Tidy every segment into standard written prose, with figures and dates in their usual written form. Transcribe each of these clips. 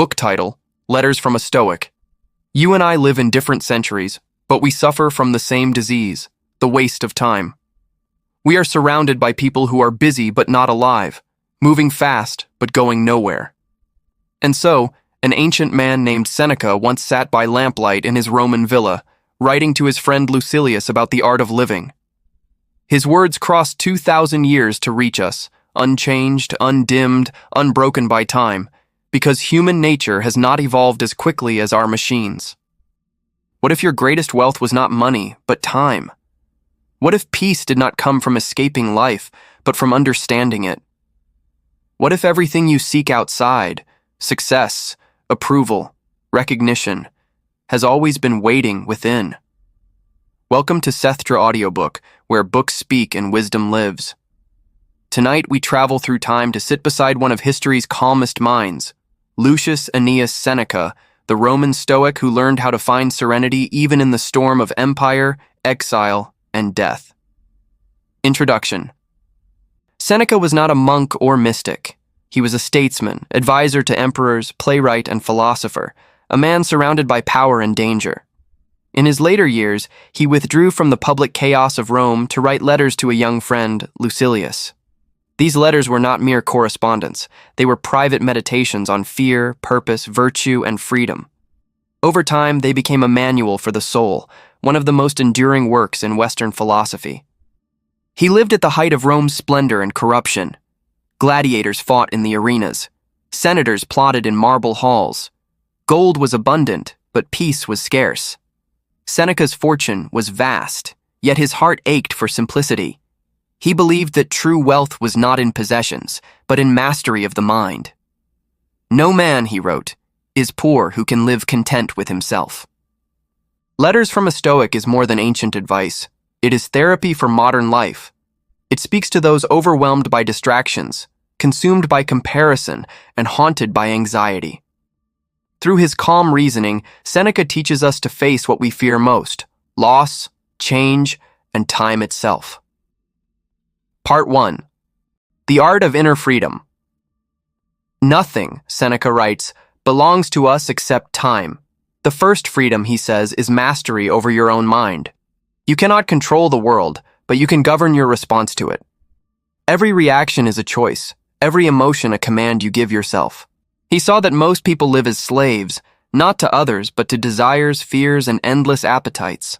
Book title, Letters from a Stoic. You and I live in different centuries, but we suffer from the same disease, the waste of time. We are surrounded by people who are busy but not alive, moving fast but going nowhere. And so, an ancient man named Seneca once sat by lamplight in his Roman villa, writing to his friend Lucilius about the art of living. His words crossed 2,000 years to reach us, unchanged, undimmed, unbroken by time, because human nature has not evolved as quickly as our machines. What if your greatest wealth was not money, but time? What if peace did not come from escaping life, but from understanding it? What if everything you seek outside, success, approval, recognition, has always been waiting within? Welcome to Sethtra Audiobook, where books speak and wisdom lives. Tonight we travel through time to sit beside one of history's calmest minds, Lucius Annaeus Seneca, the Roman Stoic who learned how to find serenity even in the storm of empire, exile, and death. Introduction. Seneca was not a monk or mystic. He was a statesman, advisor to emperors, playwright, and philosopher, a man surrounded by power and danger. In his later years, he withdrew from the public chaos of Rome to write letters to a young friend, Lucilius. These letters were not mere correspondence. They were private meditations on fear, purpose, virtue, and freedom. Over time, they became a manual for the soul, one of the most enduring works in Western philosophy. He lived at the height of Rome's splendor and corruption. Gladiators fought in the arenas. Senators plotted in marble halls. Gold was abundant, but peace was scarce. Seneca's fortune was vast, yet his heart ached for simplicity. He believed that true wealth was not in possessions, but in mastery of the mind. No man, he wrote, is poor who can live content with himself. Letters from a Stoic is more than ancient advice. It is therapy for modern life. It speaks to those overwhelmed by distractions, consumed by comparison, and haunted by anxiety. Through his calm reasoning, Seneca teaches us to face what we fear most: loss, change, and time itself. Part 1. The Art of Inner Freedom. Nothing, Seneca writes, belongs to us except time. The first freedom, he says, is mastery over your own mind. You cannot control the world, but you can govern your response to it. Every reaction is a choice, every emotion a command you give yourself. He saw that most people live as slaves, not to others, but to desires, fears, and endless appetites.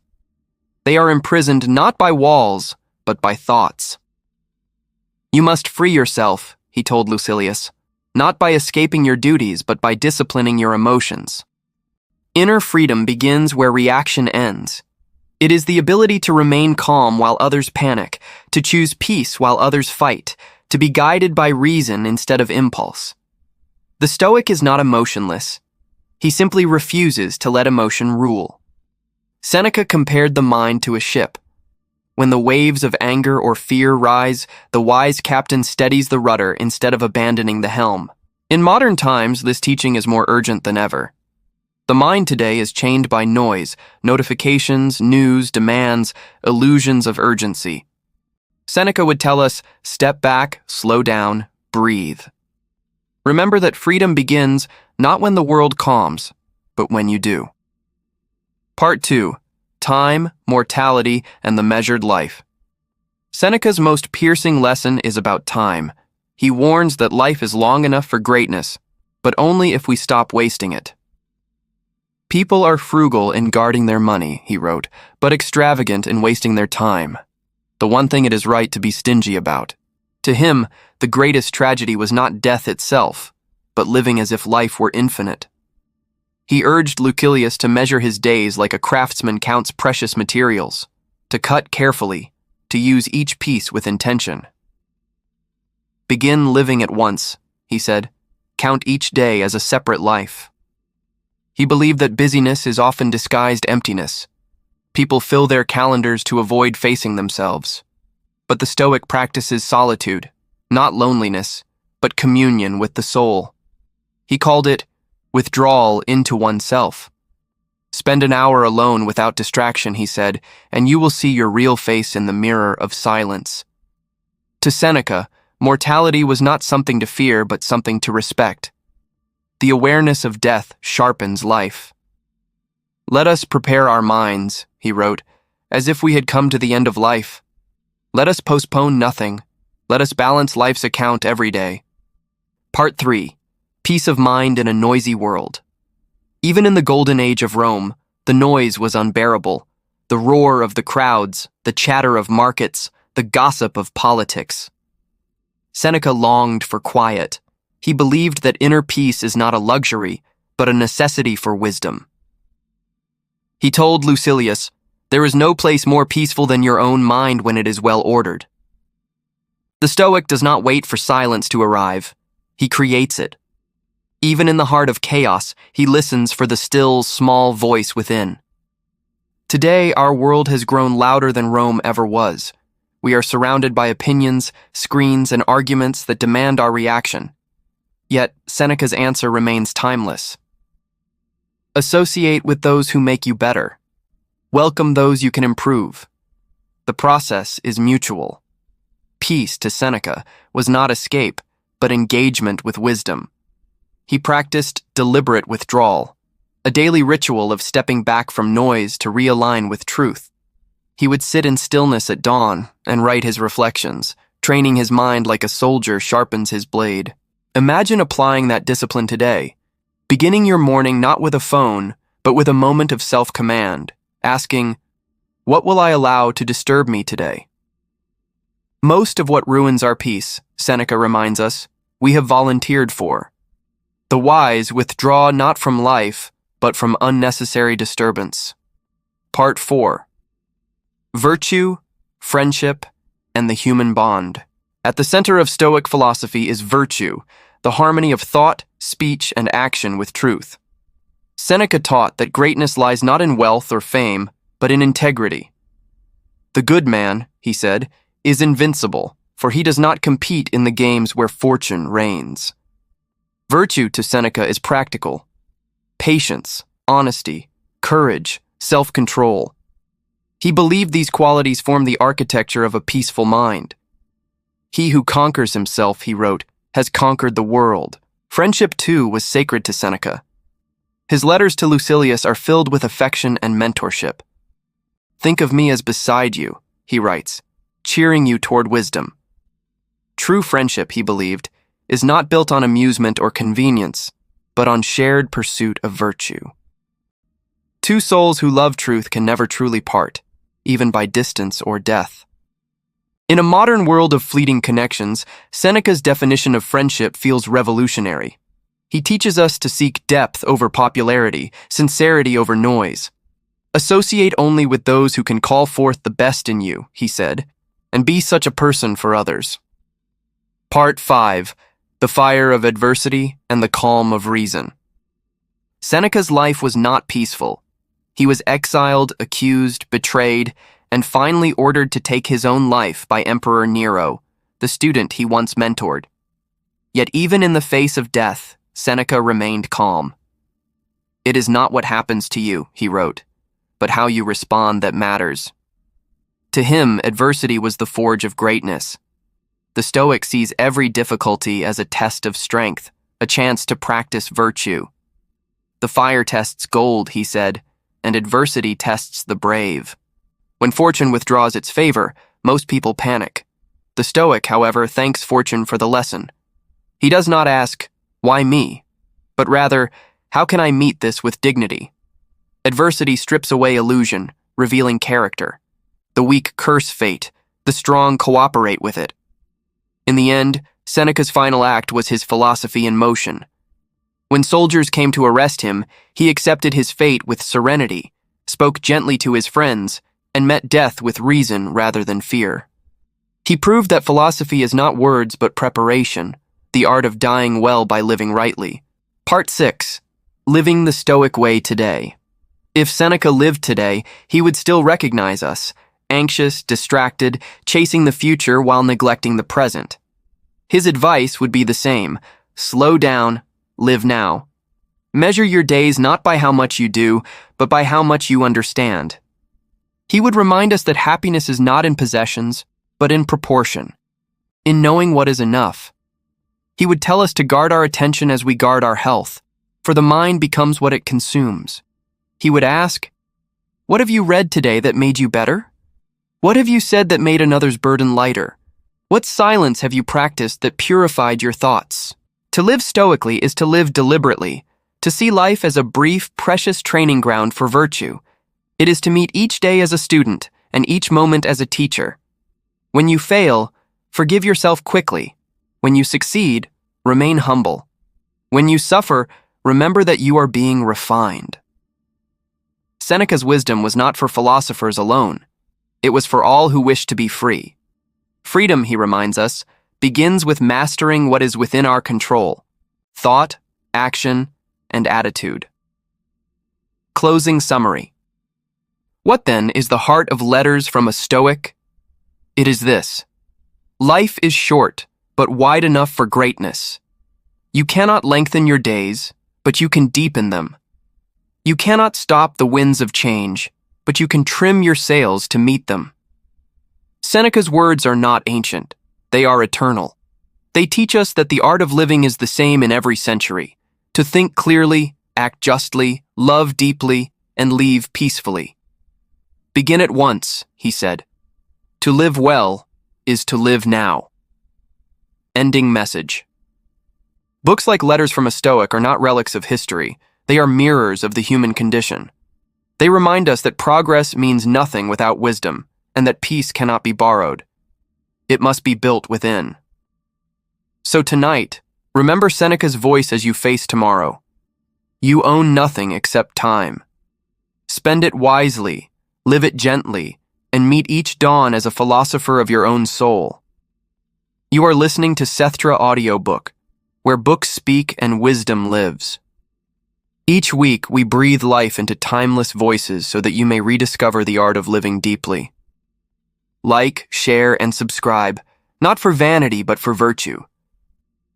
They are imprisoned not by walls, but by thoughts. You must free yourself, he told Lucilius, not by escaping your duties, but by disciplining your emotions. Inner freedom begins where reaction ends. It is the ability to remain calm while others panic, to choose peace while others fight, to be guided by reason instead of impulse. The Stoic is not emotionless. He simply refuses to let emotion rule. Seneca compared the mind to a ship. When the waves of anger or fear rise, the wise captain steadies the rudder instead of abandoning the helm. In modern times, this teaching is more urgent than ever. The mind today is chained by noise, notifications, news, demands, illusions of urgency. Seneca would tell us, step back, slow down, breathe. Remember that freedom begins not when the world calms, but when you do. Part 2. Time, mortality, and the measured life. Seneca's most piercing lesson is about time. He warns that life is long enough for greatness, but only if we stop wasting it. People are frugal in guarding their money, he wrote, but extravagant in wasting their time. The one thing it is right to be stingy about. To him, the greatest tragedy was not death itself, but living as if life were infinite. He urged Lucilius to measure his days like a craftsman counts precious materials, to cut carefully, to use each piece with intention. Begin living at once, he said. Count each day as a separate life. He believed that busyness is often disguised emptiness. People fill their calendars to avoid facing themselves. But the Stoic practices solitude, not loneliness, but communion with the soul. He called it withdrawal into oneself. Spend an hour alone without distraction, he said, and you will see your real face in the mirror of silence. To Seneca, mortality was not something to fear, but something to respect. The awareness of death sharpens life. Let us prepare our minds, he wrote, as if we had come to the end of life. Let us postpone nothing. Let us balance life's account every day. Part 3. Peace of mind in a noisy world. Even in the golden age of Rome, the noise was unbearable. The roar of the crowds, the chatter of markets, the gossip of politics. Seneca longed for quiet. He believed that inner peace is not a luxury, but a necessity for wisdom. He told Lucilius, "There is no place more peaceful than your own mind when it is well ordered." The Stoic does not wait for silence to arrive. He creates it. Even in the heart of chaos, he listens for the still, small voice within. Today, our world has grown louder than Rome ever was. We are surrounded by opinions, screens, and arguments that demand our reaction. Yet, Seneca's answer remains timeless. Associate with those who make you better. Welcome those you can improve. The process is mutual. Peace, to Seneca, was not escape, but engagement with wisdom. He practiced deliberate withdrawal, a daily ritual of stepping back from noise to realign with truth. He would sit in stillness at dawn and write his reflections, training his mind like a soldier sharpens his blade. Imagine applying that discipline today, beginning your morning not with a phone, but with a moment of self-command, asking, "What will I allow to disturb me today?" Most of what ruins our peace, Seneca reminds us, we have volunteered for. The wise withdraw not from life, but from unnecessary disturbance. Part 4. Virtue, friendship, and the human bond. At the center of Stoic philosophy is virtue, the harmony of thought, speech, and action with truth. Seneca taught that greatness lies not in wealth or fame, but in integrity. The good man, he said, is invincible, for he does not compete in the games where fortune reigns. Virtue, to Seneca, is practical. Patience, honesty, courage, self-control. He believed these qualities form the architecture of a peaceful mind. He who conquers himself, he wrote, has conquered the world. Friendship, too, was sacred to Seneca. His letters to Lucilius are filled with affection and mentorship. "Think of me as beside you," he writes, cheering you toward wisdom. True friendship, he believed, is not built on amusement or convenience, but on shared pursuit of virtue. Two souls who love truth can never truly part, even by distance or death. In a modern world of fleeting connections, Seneca's definition of friendship feels revolutionary. He teaches us to seek depth over popularity, sincerity over noise. Associate only with those who can call forth the best in you, he said, and be such a person for others. Part 5. The fire of adversity and the calm of reason. Seneca's life was not peaceful. He was exiled, accused, betrayed, and finally ordered to take his own life by Emperor Nero, the student he once mentored. Yet even in the face of death, Seneca remained calm. "It is not what happens to you," he wrote, "but how you respond that matters." To him, adversity was the forge of greatness. The Stoic sees every difficulty as a test of strength, a chance to practice virtue. The fire tests gold, he said, and adversity tests the brave. When fortune withdraws its favor, most people panic. The Stoic, however, thanks fortune for the lesson. He does not ask, "Why me?" but rather, "How can I meet this with dignity?" Adversity strips away illusion, revealing character. The weak curse fate, the strong cooperate with it. In the end, Seneca's final act was his philosophy in motion. When soldiers came to arrest him, he accepted his fate with serenity, spoke gently to his friends, and met death with reason rather than fear. He proved that philosophy is not words but preparation, the art of dying well by living rightly. Part 6. Living the Stoic way today. If Seneca lived today, he would still recognize us, anxious, distracted, chasing the future while neglecting the present. His advice would be the same: slow down, live now. Measure your days not by how much you do, but by how much you understand. He would remind us that happiness is not in possessions, but in proportion, in knowing what is enough. He would tell us to guard our attention as we guard our health, for the mind becomes what it consumes. He would ask, "What have you read today that made you better? What have you said that made another's burden lighter? What silence have you practiced that purified your thoughts?" To live stoically is to live deliberately, to see life as a brief, precious training ground for virtue. It is to meet each day as a student and each moment as a teacher. When you fail, forgive yourself quickly. When you succeed, remain humble. When you suffer, remember that you are being refined. Seneca's wisdom was not for philosophers alone. It was for all who wish to be free. Freedom, he reminds us, begins with mastering what is within our control: thought, action, and attitude. Closing summary. What then is the heart of Letters from a Stoic? It is this: life is short, but wide enough for greatness. You cannot lengthen your days, but you can deepen them. You cannot stop the winds of change, but you can trim your sails to meet them. Seneca's words are not ancient. They are eternal. They teach us that the art of living is the same in every century: to think clearly, act justly, love deeply, and leave peacefully. Begin at once, he said. To live well is to live now. Ending message. Books like Letters from a Stoic are not relics of history. They are mirrors of the human condition. They remind us that progress means nothing without wisdom, and that peace cannot be borrowed. It must be built within. So tonight, remember Seneca's voice as you face tomorrow. You own nothing except time. Spend it wisely, live it gently, and meet each dawn as a philosopher of your own soul. You are listening to Sethtra Audiobook, where books speak and wisdom lives. Each week, we breathe life into timeless voices so that you may rediscover the art of living deeply. Like, share, and subscribe, not for vanity but for virtue.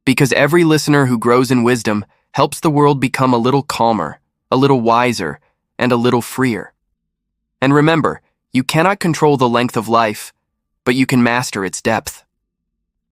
Because every listener who grows in wisdom helps the world become a little calmer, a little wiser, and a little freer. And remember, you cannot control the length of life, but you can master its depth.